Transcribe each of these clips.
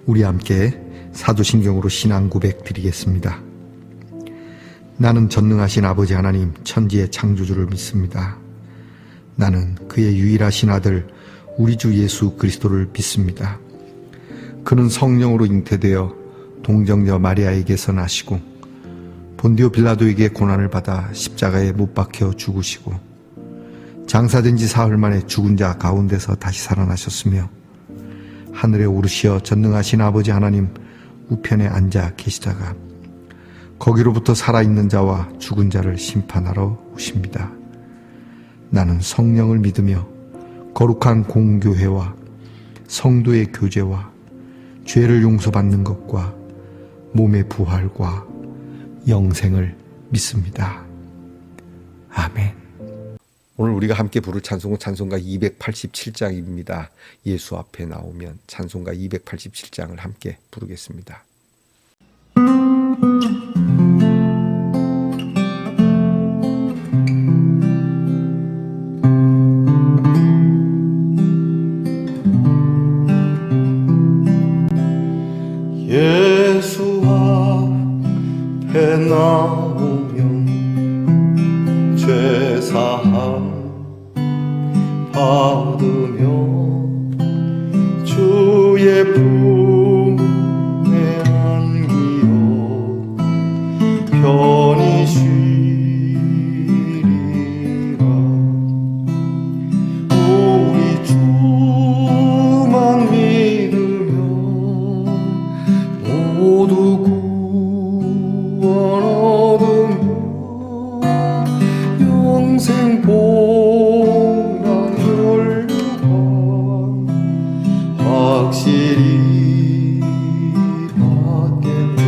우리 함께 사도신경으로 신앙 고백 드리겠습니다. 나는 전능하신 아버지 하나님 천지의 창조주를 믿습니다. 나는 그의 유일하신 아들 우리 주 예수 그리스도를 믿습니다. 그는 성령으로 잉태되어 동정녀 마리아에게서 나시고 본디오 빌라도에게 고난을 받아 십자가에 못 박혀 죽으시고 장사된 지 사흘 만에 죽은 자 가운데서 다시 살아나셨으며 하늘에 오르시어 전능하신 아버지 하나님 우편에 앉아 계시다가 거기로부터 살아있는 자와 죽은 자를 심판하러 오십니다. 나는 성령을 믿으며 거룩한 공교회와 성도의 교제와 죄를 용서받는 것과 몸의 부활과 영생을 믿습니다. 아멘. 오늘 우리가 함께 부를 찬송은 찬송가 287장입니다. 예수 앞에 나오면 찬송가 287장을 함께 부르겠습니다. 예수 앞에 나오면 죄사함 받으며 주의 품에 안기어 편히 쉬리라. 우리 주만 믿으며 모두 구원 얻으며 영생 복락 연료가 확실히 받겠네.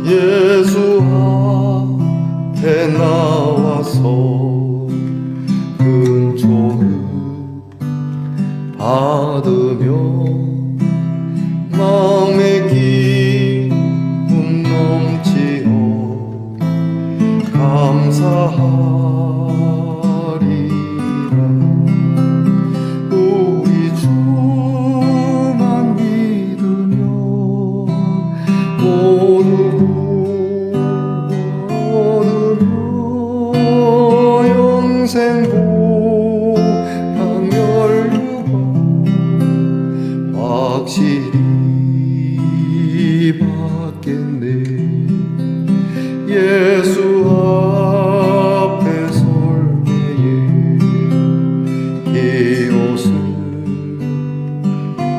예수 앞에 나와서 은총을 받으며 마음의 기쁨 넘치어 감사하리라. 우리 주만 믿으며 모두 얻으며 영생 복락 연료가 확실히 받겠네. 예수 앞에 설 때에 이 옷을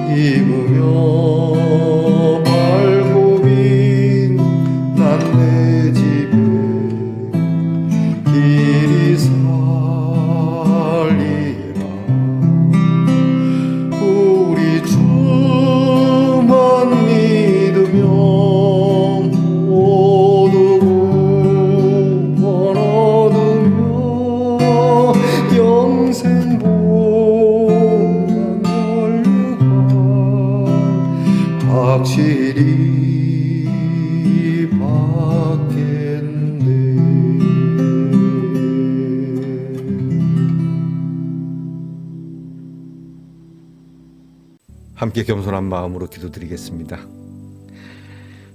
입으며 발굽인 난 내 집에 길이 살리라. 우리 주만 믿으며 모두 구원 얻으며 영생 복락 연료가 확실히 받겠네. 함께 겸손한 마음으로 기도드리겠습니다.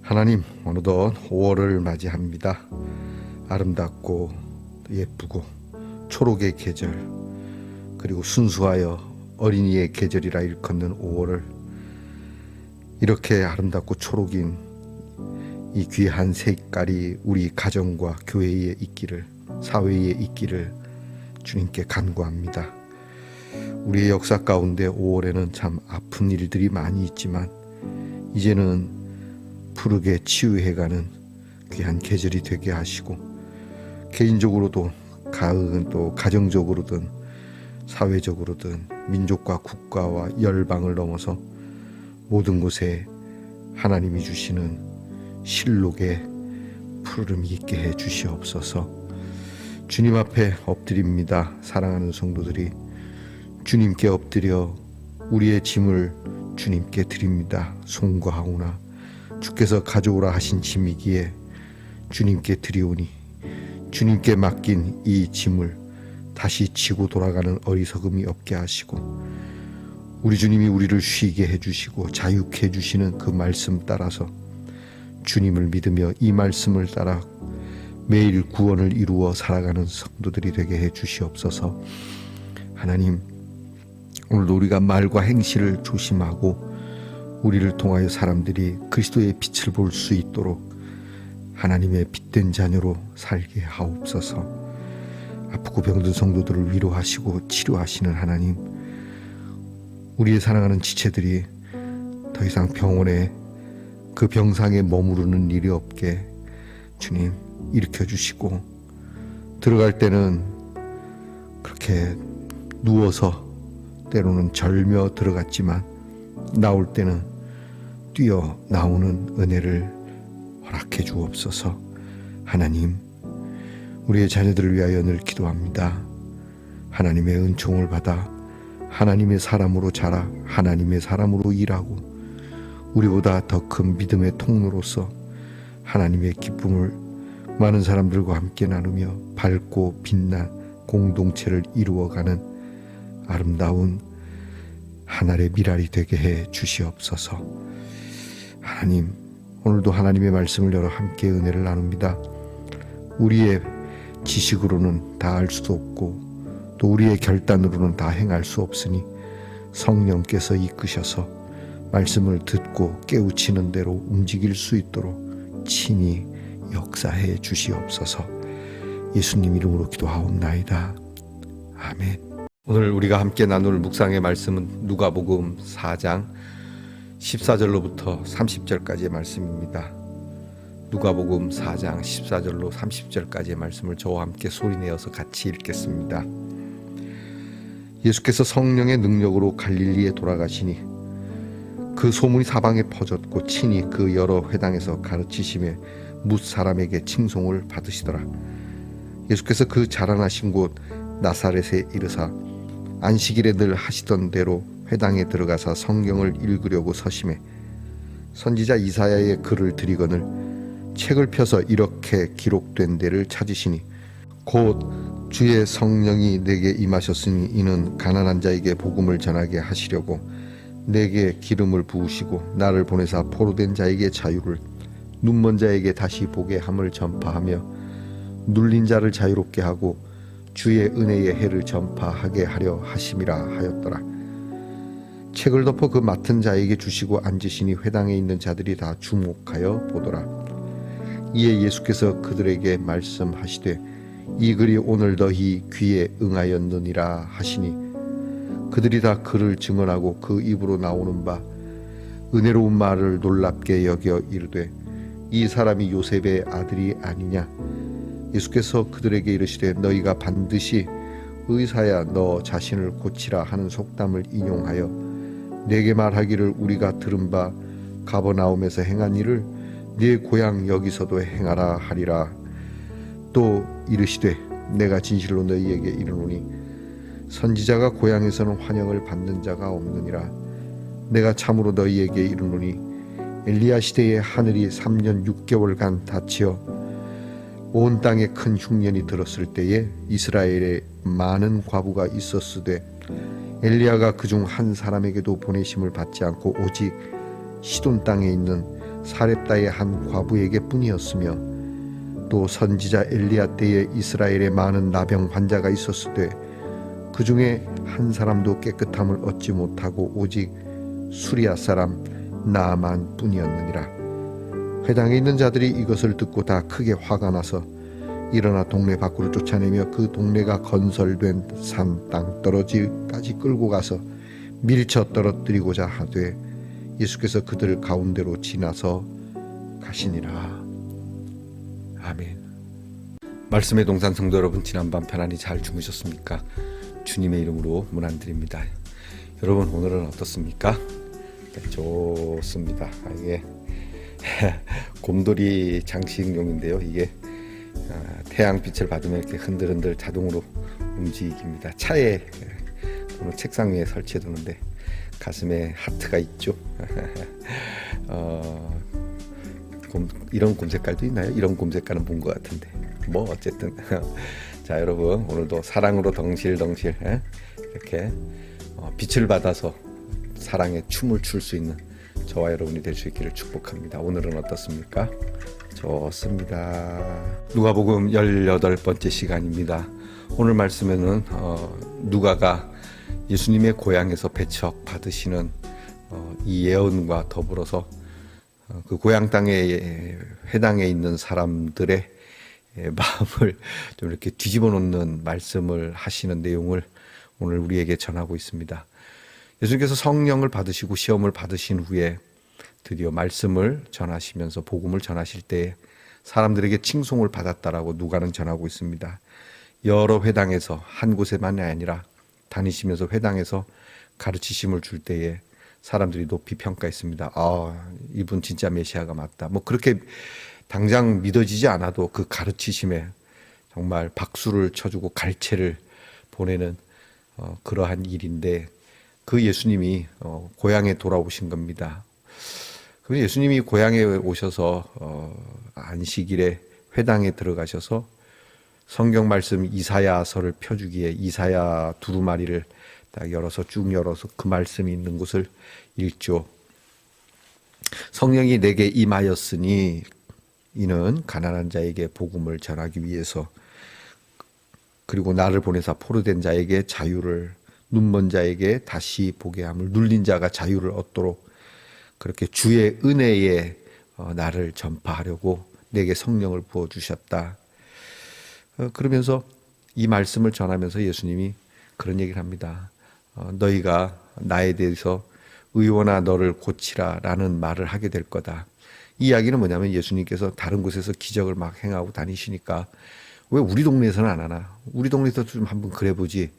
하나님, 어느덧 5월을 맞이합니다. 아름답고 예쁘고 초록의 계절, 그리고 순수하여 어린이의 계절이라 일컫는 5월을 이렇게 아름답고 초록인 이 귀한 색깔이 우리 가정과 교회에 있기를, 사회에 있기를 주님께 간구합니다. 우리의 역사 가운데 5월에는 참 아픈 일들이 많이 있지만 이제는 푸르게 치유해가는 귀한 계절이 되게 하시고, 개인적으로도 또 가정적으로든 사회적으로든 민족과 국가와 열방을 넘어서 모든 곳에 하나님이 주시는 실록의 푸르름이 있게 해 주시옵소서. 주님 앞에 엎드립니다. 사랑하는 성도들이 주님께 엎드려 우리의 짐을 주님께 드립니다. 송구하오나 주께서 가져오라 하신 짐이기에 주님께 드리오니 주님께 맡긴 이 짐을 다시 지고 돌아가는 어리석음이 없게 하시고 우리 주님이 우리를 쉬게 해주시고 자유케 해주시는 그 말씀 따라서 주님을 믿으며 이 말씀을 따라 매일 구원을 이루어 살아가는 성도들이 되게 해주시옵소서. 하나님, 오늘도 우리가 말과 행실을 조심하고 우리를 통하여 사람들이 그리스도의 빛을 볼 수 있도록 하나님의 빛된 자녀로 살게 하옵소서. 아프고 병든 성도들을 위로하시고 치료하시는 하나님, 우리의 사랑하는 지체들이 더 이상 병원에 그 병상에 머무르는 일이 없게 주님 일으켜주시고, 들어갈 때는 그렇게 누워서 때로는 절며 들어갔지만 나올 때는 뛰어 나오는 은혜를 허락해 주옵소서. 하나님, 우리의 자녀들을 위하여 늘 기도합니다. 하나님의 은총을 받아 하나님의 사람으로 자라 하나님의 사람으로 일하고 우리보다 더 큰 믿음의 통로로서 하나님의 기쁨을 많은 사람들과 함께 나누며 밝고 빛난 공동체를 이루어가는 아름다운 하늘의 미랄이 되게 해 주시옵소서. 하나님, 오늘도 하나님의 말씀을 열어 함께 은혜를 나눕니다. 우리의 지식으로는 다 알 수도 없고 또 우리의 결단으로는 다 행할 수 없으니 성령께서 이끄셔서 말씀을 듣고 깨우치는 대로 움직일 수 있도록 친히 역사해 주시옵소서. 예수님 이름으로 기도하옵나이다. 아멘. 오늘 우리가 함께 나눌 묵상의 말씀은 누가복음 4장 14절로부터 30절까지의 말씀입니다. 누가복음 4장 14절로 30절까지의 말씀을 저와 함께 소리내어서 같이 읽겠습니다. 예수께서 성령의 능력으로 갈릴리에 돌아가시니 그 소문이 사방에 퍼졌고 친히 그 여러 회당에서 가르치심에 뭇 사람에게 칭송을 받으시더라. 예수께서 그 자라나신 곳 나사렛에 이르사 안식일에 늘 하시던 대로 회당에 들어가사 성경을 읽으려고 서심해 선지자 이사야의 글을 들이거늘 책을 펴서 이렇게 기록된 데를 찾으시니 곧 주의 성령이 내게 임하셨으니 이는 가난한 자에게 복음을 전하게 하시려고 내게 기름을 부으시고 나를 보내사 포로된 자에게 자유를 눈먼 자에게 다시 보게 함을 전파하며 눌린 자를 자유롭게 하고 주의 은혜의 해를 전파하게 하려 하심이라 하였더라. 책을 덮어 그 맡은 자에게 주시고 앉으시니 회당에 있는 자들이 다 주목하여 보더라. 이에 예수께서 그들에게 말씀하시되 이 글이 오늘 너희 귀에 응하였느니라 하시니 그들이 다 그를 증언하고 그 입으로 나오는 바 은혜로운 말을 놀랍게 여겨 이르되 이 사람이 요셉의 아들이 아니냐. 예수께서 그들에게 이르시되 너희가 반드시 의사야 너 자신을 고치라 하는 속담을 인용하여 내게 말하기를 우리가 들은 바 가버나움에서 행한 일을 네 고향 여기서도 행하라 하리라. 또 이르시되 내가 진실로 너희에게 이르노니 선지자가 고향에서는 환영을 받는 자가 없느니라. 내가 참으로 너희에게 이르노니 엘리야 시대에 하늘이 3년 6개월간 닫히어 온 땅에 큰 흉년이 들었을 때에 이스라엘에 많은 과부가 있었으되 엘리야가 그중 한 사람에게도 보내심을 받지 않고 오직 시돈 땅에 있는 사렙다의 한 과부에게 뿐이었으며 또 선지자 엘리야 때에 이스라엘에 많은 나병 환자가 있었으되 그 중에 한 사람도 깨끗함을 얻지 못하고 오직 수리아 사람 나만 뿐이었느니라. 회당에 있는 자들이 이것을 듣고 다 크게 화가 나서 일어나 동네 밖으로 쫓아내며 그 동네가 건설된 산 땅떨어지까지 끌고 가서 밀쳐 떨어뜨리고자 하되 예수께서 그들 가운데로 지나서 가시니라. 아멘. 말씀의 동산 성도 여러분, 지난밤 편안히 잘 주무셨습니까? 주님의 이름으로 문안드립니다. 여러분 오늘은 어떻습니까? 좋습니다. 이게 곰돌이 장식용인데요. 이게 태양빛을 받으면 이렇게 흔들흔들 자동으로 움직입니다. 차에 또는 책상 위에 설치해 두는데 가슴에 하트가 있죠. 이런 곰 색깔도 있나요? 이런 곰 색깔은 본 것 같은데 뭐 어쨌든 자, 여러분 오늘도 사랑으로 덩실덩실 이렇게 빛을 받아서 사랑의 춤을 출 수 있는 저와 여러분이 될 수 있기를 축복합니다. 오늘은 어떻습니까? 좋습니다. 누가복음 18번째 시간입니다. 오늘 말씀에는 누가가 예수님의 고향에서 배척 받으시는 이 예언과 더불어서 그 고향 땅에 회당에 있는 사람들의 마음을 좀 이렇게 뒤집어 놓는 말씀을 하시는 내용을 오늘 우리에게 전하고 있습니다. 예수님께서 성령을 받으시고 시험을 받으신 후에 드디어 말씀을 전하시면서 복음을 전하실 때 사람들에게 칭송을 받았다라고 누가는 전하고 있습니다. 여러 회당에서 한 곳에만이 아니라 다니시면서 회당에서 가르치심을 줄 때에 사람들이 높이 평가했습니다. 이분 진짜 메시아가 맞다. 뭐 그렇게 당장 믿어지지 않아도 그 가르치심에 정말 박수를 쳐주고 갈채를 보내는 그러한 일인데 그 예수님이 고향에 돌아오신 겁니다. 그 예수님이 고향에 오셔서 안식일에 회당에 들어가셔서 성경 말씀 이사야서를 펴주기에 이사야 두루마리를 딱 열어서 쭉 열어서 그 말씀이 있는 곳을 읽죠. 성령이 내게 임하였으니 이는 가난한 자에게 복음을 전하기 위해서 그리고 나를 보내사 포로된 자에게 자유를 눈먼 자에게 다시 보게 함을 눌린 자가 자유를 얻도록 그렇게 주의 은혜에 나를 전파하려고 내게 성령을 부어주셨다. 그러면서 이 말씀을 전하면서 예수님이 그런 얘기를 합니다. 너희가 나에 대해서 의원아 너를 고치라 라는 말을 하게 될 거다. 이 이야기는 뭐냐면 예수님께서 다른 곳에서 기적을 막 행하고 다니시니까 왜 우리 동네에서는 안 하나? 우리 동네에서 좀 한번 그래보지.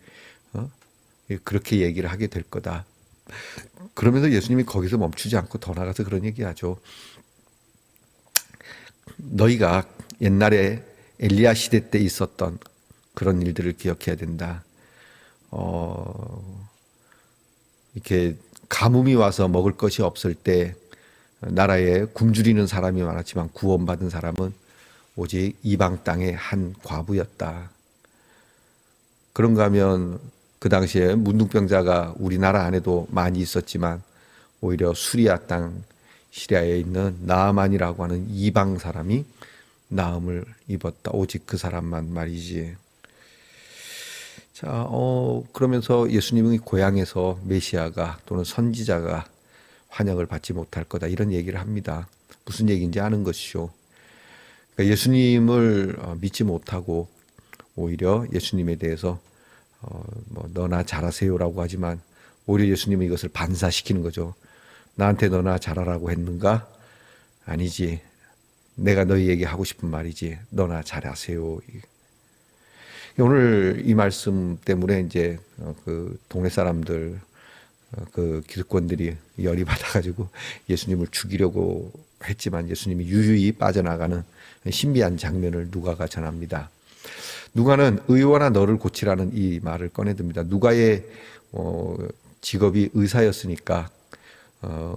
그렇게 얘기를 하게 될 거다. 그러면서 예수님이 거기서 멈추지 않고 더 나가서 그런 얘기하죠. 너희가 옛날에 엘리야 시대 때 있었던 그런 일들을 기억해야 된다. 이렇게 가뭄이 와서 먹을 것이 없을 때 나라에 굶주리는 사람이 많았지만 구원받은 사람은 오직 이방 땅의 한 과부였다. 그런가 하면 그 당시에 문둥병자가 우리나라 안에도 많이 있었지만 오히려 수리아 땅 시리아에 있는 나아만이라고 하는 이방 사람이 나음을 입었다. 오직 그 사람만 말이지. 자, 그러면서 예수님의 고향에서 메시아가 또는 선지자가 환영을 받지 못할 거다. 이런 얘기를 합니다. 무슨 얘기인지 아는 것이죠. 그러니까 예수님을 믿지 못하고 오히려 예수님에 대해서 뭐 너나 잘하세요라고 하지만 오히려 예수님은 이것을 반사시키는 거죠. 나한테 너나 잘하라고 했는가? 아니지. 내가 너희에게 하고 싶은 말이지. 너나 잘하세요. 오늘 이 말씀 때문에 이제 그 동네 사람들 그 기득권들이 열이 받아가지고 예수님을 죽이려고 했지만 예수님이 유유히 빠져나가는 신비한 장면을 누가가 전합니다. 누가는 의원아 너를 고치라는 이 말을 꺼내듭니다. 누가의 직업이 의사였으니까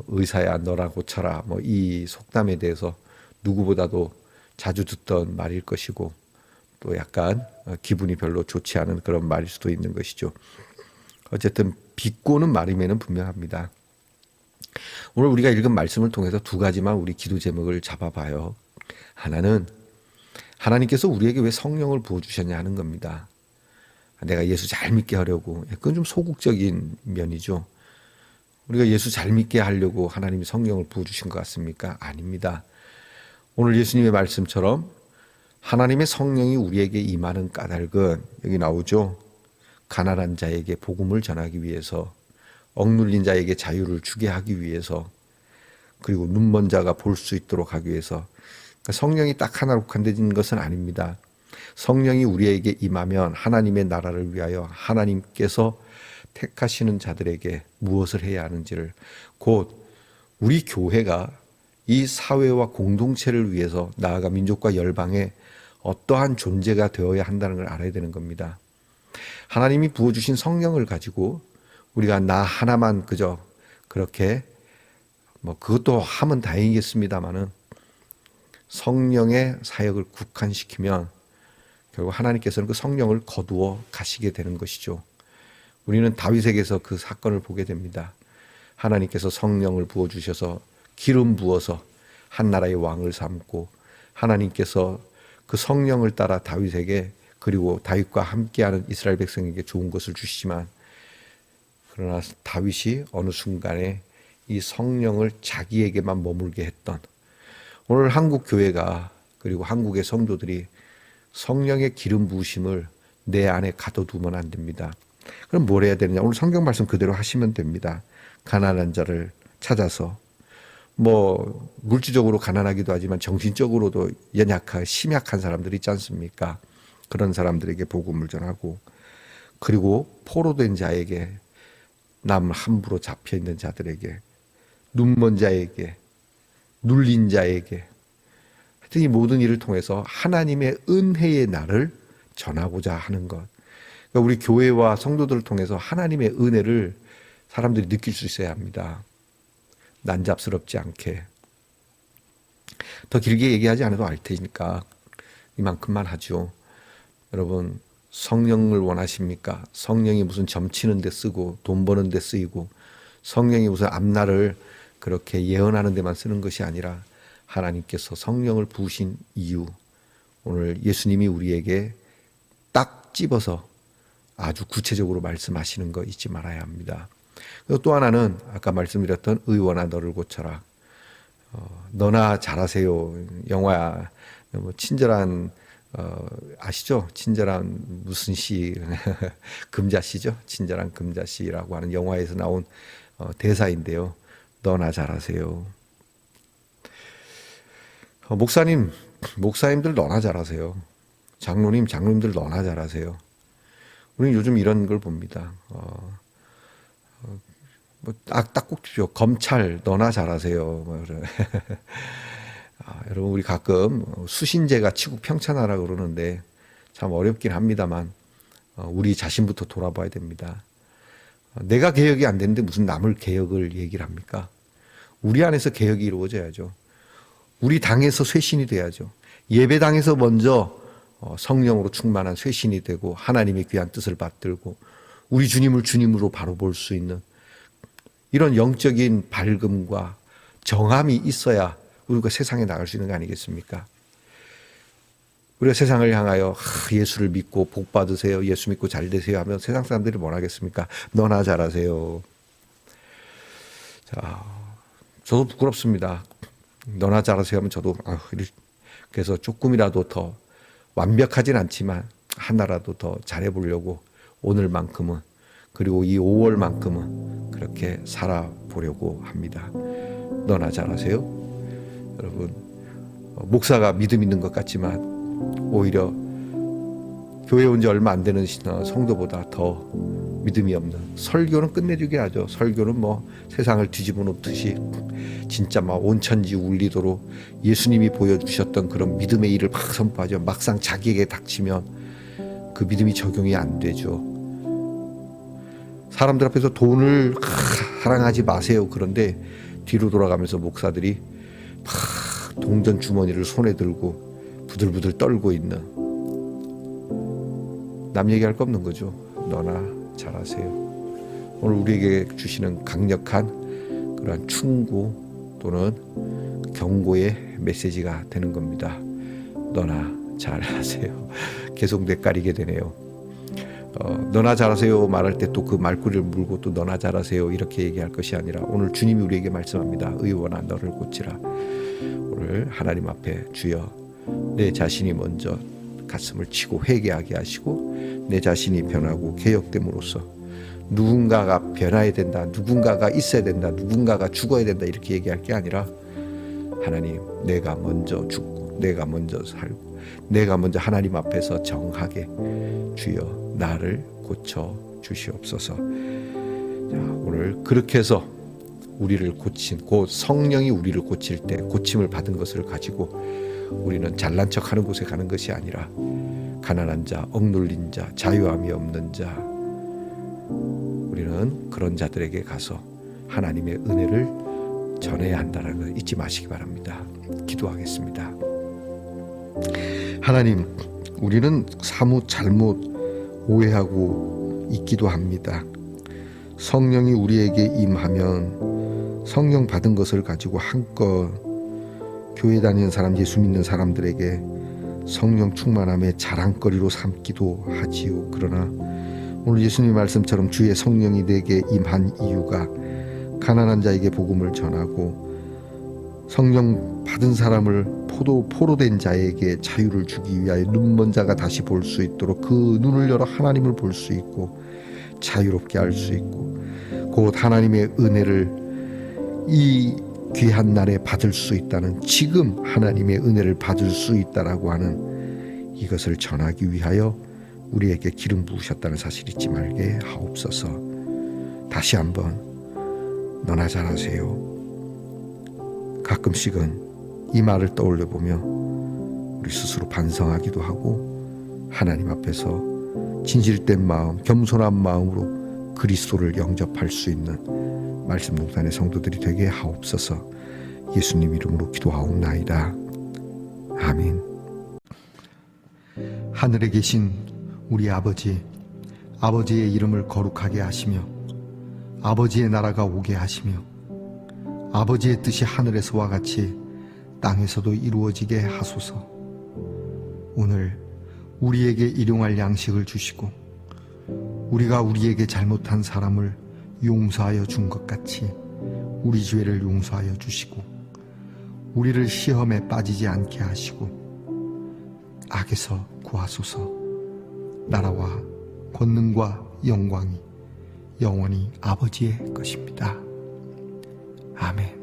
의사야 너라 고쳐라 뭐 이 속담에 대해서 누구보다도 자주 듣던 말일 것이고 또 약간 기분이 별로 좋지 않은 그런 말일 수도 있는 것이죠. 어쨌든 비꼬는 말임에는 분명합니다. 오늘 우리가 읽은 말씀을 통해서 두 가지만 우리 기도 제목을 잡아봐요. 하나는 하나님께서 우리에게 왜 성령을 부어주셨냐 하는 겁니다. 내가 예수 잘 믿게 하려고. 그건 좀 소극적인 면이죠. 우리가 예수 잘 믿게 하려고 하나님이 성령을 부어주신 것 같습니까? 아닙니다. 오늘 예수님의 말씀처럼 하나님의 성령이 우리에게 임하는 까닭은 여기 나오죠. 가난한 자에게 복음을 전하기 위해서, 억눌린 자에게 자유를 주게 하기 위해서, 그리고 눈먼 자가 볼 수 있도록 하기 위해서. 그러니까 성령이 딱 하나로 국한된 것은 아닙니다. 성령이 우리에게 임하면 하나님의 나라를 위하여 하나님께서 택하시는 자들에게 무엇을 해야 하는지를, 곧 우리 교회가 이 사회와 공동체를 위해서 나아가 민족과 열방에 어떠한 존재가 되어야 한다는 걸 알아야 되는 겁니다. 하나님이 부어주신 성령을 가지고 우리가 나 하나만 그저 그렇게 뭐 그것도 하면 다행이겠습니다마는 성령의 사역을 국한시키면 결국 하나님께서는 그 성령을 거두어 가시게 되는 것이죠. 우리는 다윗에게서 그 사건을 보게 됩니다. 하나님께서 성령을 부어주셔서 기름 부어서 한 나라의 왕을 삼고, 하나님께서 그 성령을 따라 다윗에게, 그리고 다윗과 함께하는 이스라엘 백성에게 좋은 것을 주시지만, 그러나 다윗이 어느 순간에 이 성령을 자기에게만 머물게 했던, 오늘 한국 교회가, 그리고 한국의 성도들이 성령의 기름 부으심을 내 안에 가둬두면 안 됩니다. 그럼 뭘 해야 되느냐? 오늘 성경 말씀 그대로 하시면 됩니다. 가난한 자를 찾아서, 뭐 물질적으로 가난하기도 하지만 정신적으로도 연약한, 심약한 사람들이 있지 않습니까? 그런 사람들에게 복음을 전하고, 그리고 포로된 자에게, 남 함부로 잡혀있는 자들에게, 눈먼 자에게, 눌린 자에게, 하여튼 이 모든 일을 통해서 하나님의 은혜의 날을 전하고자 하는 것. 그러니까 우리 교회와 성도들을 통해서 하나님의 은혜를 사람들이 느낄 수 있어야 합니다. 난잡스럽지 않게. 더 길게 얘기하지 않아도 알 테니까 이만큼만 하죠. 여러분, 성령을 원하십니까? 성령이 무슨 점치는 데 쓰고 돈 버는 데 쓰이고, 성령이 무슨 앞날을 그렇게 예언하는 데만 쓰는 것이 아니라, 하나님께서 성령을 부으신 이유, 오늘 예수님이 우리에게 딱 집어서 아주 구체적으로 말씀하시는 거 잊지 말아야 합니다. 그리고 또 하나는 아까 말씀드렸던 의원아 너를 고쳐라. 너나 잘하세요. 영화 뭐 친절한, 아시죠? 친절한 무슨 시 금자씨죠? 친절한 금자씨라고 하는 영화에서 나온 대사인데요. 너나 잘하세요. 목사님들 너나 잘하세요. 장로님들 너나 잘하세요. 우리는 요즘 이런 걸 봅니다. 딱 꼽죠. 검찰 너나 잘하세요. 여러분, 우리 가끔 수신제가 치국 평천하라 그러는데 참 어렵긴 합니다만, 우리 자신부터 돌아봐야 됩니다. 내가 개혁이 안 되는데 무슨 남을 개혁을 얘기를 합니까? 우리 안에서 개혁이 이루어져야죠. 우리 당에서 쇄신이 돼야죠. 예배당에서 먼저 성령으로 충만한 쇄신이 되고, 하나님의 귀한 뜻을 받들고, 우리 주님을 주님으로 바로 볼 수 있는 이런 영적인 밝음과 정함이 있어야 우리가 세상에 나갈 수 있는 거 아니겠습니까? 우리가 세상을 향하여 예수를 믿고 복 받으세요, 예수 믿고 잘 되세요 하면 세상 사람들이 뭘 하겠습니까? 너나 잘하세요. 자, 저도 부끄럽습니다. 너나 잘하세요 하면 저도 그래서 조금이라도 더, 완벽하진 않지만 하나라도 더 잘해보려고 오늘만큼은, 그리고 이 5월만큼은 그렇게 살아보려고 합니다. 너나 잘하세요. 여러분, 목사가 믿음 있는 것 같지만 오히려 교회 온 지 얼마 안 되는 성도보다 더 믿음이 없는, 설교는 끝내주게 하죠. 설교는 뭐 세상을 뒤집어 놓듯이 진짜 막 온천지 울리도록 예수님이 보여주셨던 그런 믿음의 일을 막 선포하죠. 막상 자기에게 닥치면 그 믿음이 적용이 안 되죠. 사람들 앞에서 돈을 사랑하지 마세요. 그런데 뒤로 돌아가면서 목사들이 막 동전 주머니를 손에 들고 부들부들 떨고 있는, 남 얘기할 거 없는 거죠. 너나 잘하세요. 오늘 우리에게 주시는 강력한 그러한 충고 또는 경고의 메시지가 되는 겁니다. 너나 잘하세요. 계속 뇌까리게 되네요. 너나 잘하세요 말할 때 또 그 말꼬리를 물고 또 너나 잘하세요 이렇게 얘기할 것이 아니라, 오늘 주님이 우리에게 말씀합니다. 의원아 너를 고치라. 오늘 하나님 앞에 주여, 내 자신이 먼저 가슴을 치고 회개하게 하시고, 내 자신이 변하고 개혁됨으로써 누군가가 변화해야 된다, 누군가가 있어야 된다, 누군가가 죽어야 된다 이렇게 얘기할 게 아니라, 하나님 내가 먼저 죽고 내가 먼저 살고 내가 먼저 하나님 앞에서 정하게 주여 나를 고쳐 주시옵소서. 자, 오늘 그렇게 해서 우리를 고친, 곧 성령이 우리를 고칠 때 고침을 받은 것을 가지고 우리는 잘난 척하는 곳에 가는 것이 아니라, 가난한 자, 억눌린 자, 자유함이 없는 자, 우리는 그런 자들에게 가서 하나님의 은혜를 전해야 한다는 걸 잊지 마시기 바랍니다. 기도하겠습니다. 하나님, 우리는 사뭇 잘못 오해하고 있기도 합니다. 성령이 우리에게 임하면 성령 받은 것을 가지고 한껏 교회 다니는 사람, 예수 믿는 사람들에게 성령 충만함의 자랑거리로 삼기도 하지요. 그러나 오늘 예수님 말씀처럼 주의 성령이 내게 임한 이유가 가난한 자에게 복음을 전하고 성령 받은 사람을 포로된 자에게 자유를 주기 위하여 눈먼 자가 다시 볼 수 있도록 그 눈을 열어 하나님을 볼 수 있고 자유롭게 알 수 있고 곧 하나님의 은혜를 이 귀한 날에 받을 수 있다는, 지금 하나님의 은혜를 받을 수 있다라고 하는 이것을 전하기 위하여 우리에게 기름 부으셨다는 사실 잊지 말게 하옵소서. 다시 한번 너나 잘하세요. 가끔씩은 이 말을 떠올려 보며 우리 스스로 반성하기도 하고 하나님 앞에서 진실된 마음, 겸손한 마음으로 그리스도를 영접할 수 있는 말씀 동산의 성도들이 되게 하옵소서. 예수님 이름으로 기도하옵나이다. 아멘. 하늘에 계신 우리 아버지, 아버지의 이름을 거룩하게 하시며 아버지의 나라가 오게 하시며 아버지의 뜻이 하늘에서와 같이 땅에서도 이루어지게 하소서. 오늘 우리에게 일용할 양식을 주시고 우리가 우리에게 잘못한 사람을 용서하여 준 것 같이 우리 죄를 용서하여 주시고 우리를 시험에 빠지지 않게 하시고 악에서 구하소서. 나라와 권능과 영광이 영원히 아버지의 것입니다. 아멘.